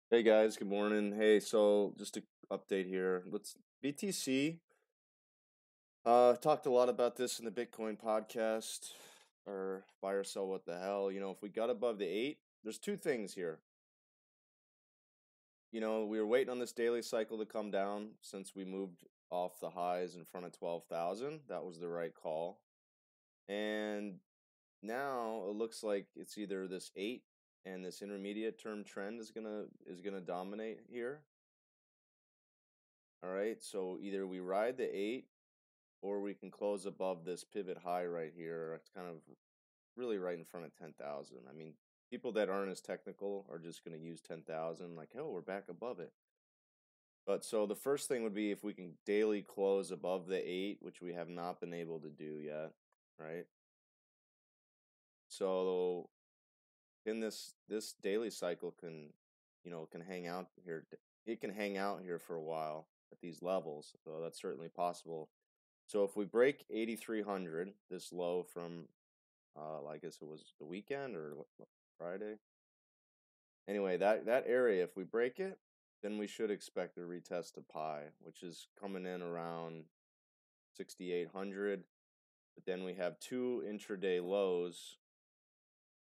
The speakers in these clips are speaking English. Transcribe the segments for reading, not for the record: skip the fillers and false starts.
Hey guys, good morning. Hey, so just to update here. Let's BTC. Talked a lot about this in the Bitcoin podcast or buy or sell what the hell. If we got above the 8, there's two things here. We were waiting on this daily cycle to come down since we moved off the highs in front of 12,000. That was the right call. And now it looks like it's either this 8 and this intermediate term trend is gonna dominate here. All right, so either we ride the 8 or we can close above this pivot high right here. It's kind of really right in front of 10,000. I mean, people that aren't as technical are just going to use 10,000 like, oh, we're back above it. But so the first thing would be if we can daily close above the 8, which we have not been able to do yet, right? So in this daily cycle can hang out here. It can hang out here for a while at these levels. So that's certainly possible. So if we break 8,300, this low from, I guess it was the weekend or Friday. Anyway, that area, if we break it, then we should expect a retest of pi, which is coming in around 6,800. But then we have two intraday lows,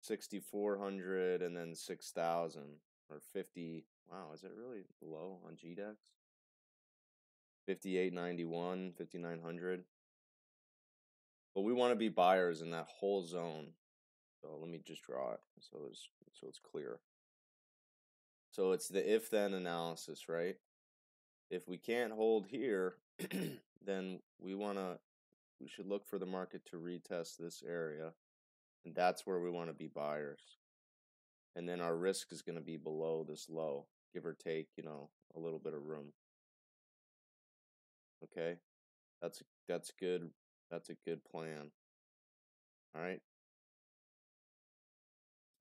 6,400 and then 6,000 or 50. Wow, is it really low on GDEX? 5891, 5900. But we want to be buyers in that whole zone. So let me just draw it so it's clear. So it's the if then analysis, right? If we can't hold here, then we should look for the market to retest this area, and that's where we want to be buyers. And then our risk is going to be below this low, give or take, a little bit of room. Okay? That's good. That's a good plan. All right?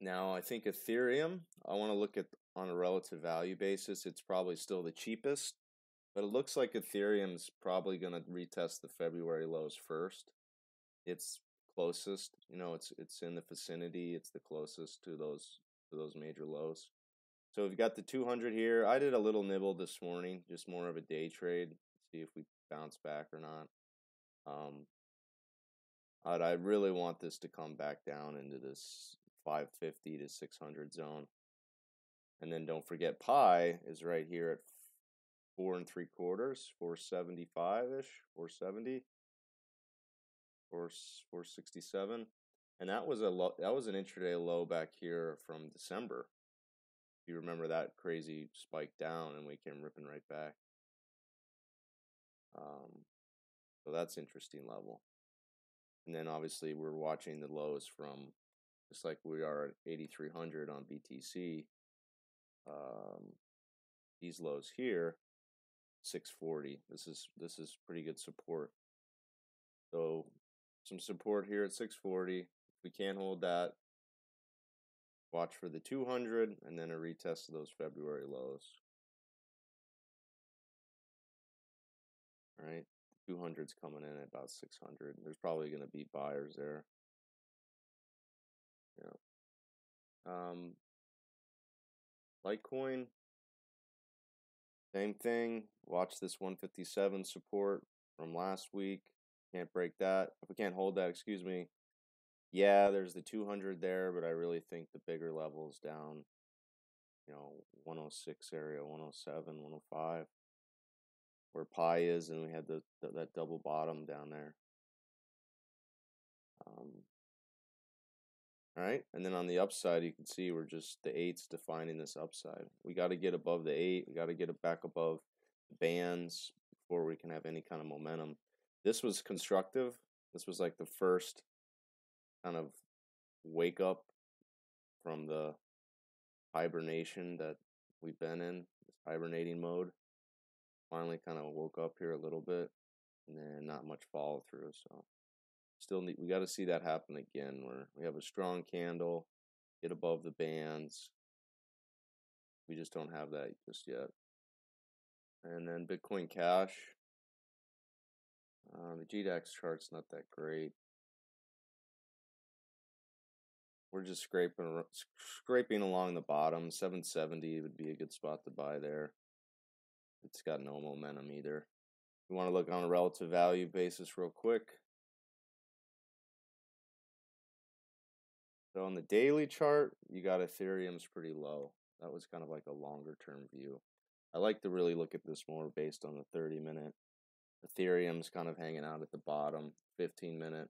Now, I think Ethereum, I want to look at on a relative value basis. It's probably still the cheapest, but it looks like Ethereum's probably going to retest the February lows first. It's closest, it's in the vicinity. It's the closest to those major lows. So we've got the 200 here. I did a little nibble this morning, just more of a day trade, see if we bounce back or not. I really want this to come back down into this 550 to 600 zone. And then don't forget pi is right here at 4.75, 475-ish, 470, 467. And that was an intraday low back here from December. If you remember that crazy spike down and we came ripping right back. So that's interesting level. And then obviously we're watching the lows from, just like we are at 8,300 on BTC. These lows here, 640. This is pretty good support. So some support here at 640. If we can't hold that, watch for the 200 and then a retest of those February lows. All right, 200's coming in at about 600. There's probably going to be buyers there. Litecoin, same thing. Watch this 157 support from last week. Can't break that. If we can't hold that, excuse me. Yeah, there's the 200 there, but I really think the bigger levels down, 106 area, 107, 105, where pi is, and we had that double bottom down there. All right, and then on the upside, you can see we're just the 8's defining this upside. We got to get above the 8. We got to get it back above the bands before we can have any kind of momentum. This was constructive. This was like the first kind of wake up from the hibernation that we've been in, this hibernating mode. Finally kind of woke up here a little bit, and then not much follow through. So we got to see that happen again, where we have a strong candle, get above the bands. We just don't have that just yet. And then Bitcoin Cash, the GDAX chart's not that great. we're just scraping along the bottom. 770 would be a good spot to buy there. It's got no momentum either. You want to look on a relative value basis real quick. So on the daily chart, you got Ethereum's pretty low. That was kind of like a longer term view. I like to really look at this more based on the 30-minute. Ethereum's kind of hanging out at the bottom. 15-minute.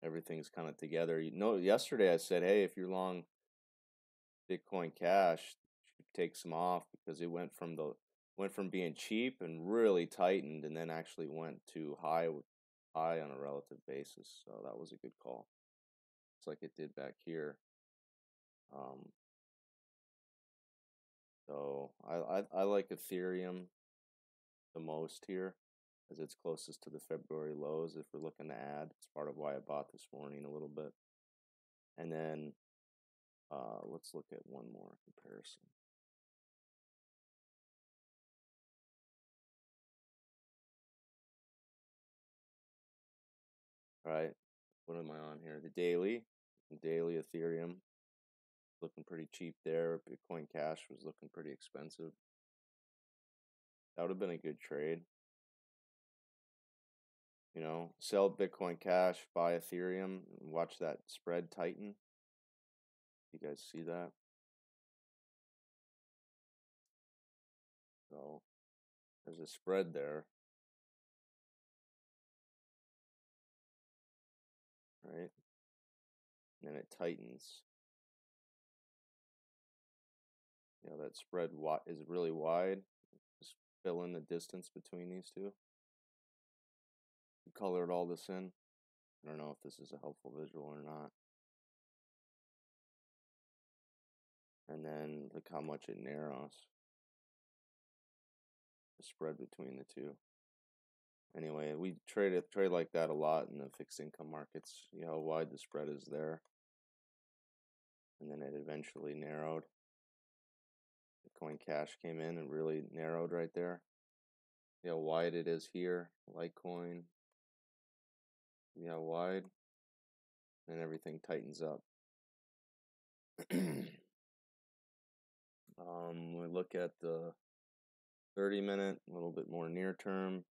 Everything's kind of together. You know, yesterday I said, hey, if you're long Bitcoin Cash, you should take some off because it went from being cheap and really tightened, and then actually went to high on a relative basis. So that was a good call. It's like it did back here. So I like Ethereum the most here, as it's closest to the February lows. If we're looking to add, it's part of why I bought this morning a little bit. And then let's look at one more comparison. All right, what am I on here? The daily Ethereum looking pretty cheap there. Bitcoin Cash was looking pretty expensive. That would have been a good trade. You know, sell Bitcoin Cash, buy Ethereum, and watch that spread tighten. You guys see that? So there's a spread there, right? And then it tightens. You know, that spread is really wide. Just fill in the distance between these two. Colored all this in. I don't know if this is a helpful visual or not. And then look how much it narrows. The spread between the two. Anyway, we trade like that a lot in the fixed income markets. You know how wide the spread is there. And then it eventually narrowed. Bitcoin Cash came in and really narrowed right there. See how wide it is here. Litecoin. See how wide? And everything tightens up. We look at the 30-minute, a little bit more near term.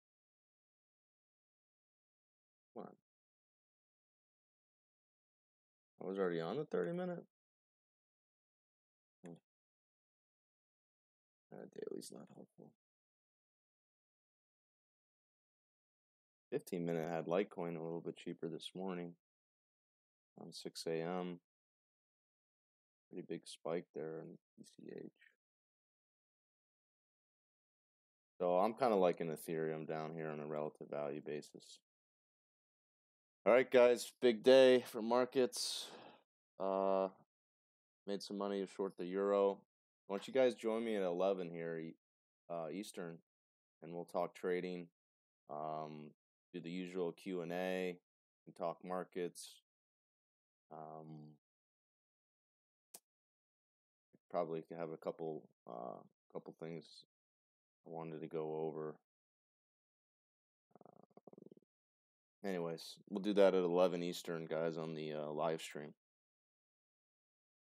Come on. I was already on the 30-minute. Daily's not helpful. 15-minute had Litecoin a little bit cheaper this morning on 6 a.m. Pretty big spike there in ECH. So I'm kind of liking Ethereum down here on a relative value basis. All right, guys, big day for markets. Made some money to short the euro. Why don't you guys join me at 11 here Eastern, and we'll talk trading. Do the usual Q&A and talk markets. Probably have a couple things I wanted to go over. Anyways, we'll do that at 11 Eastern, guys, on the live stream.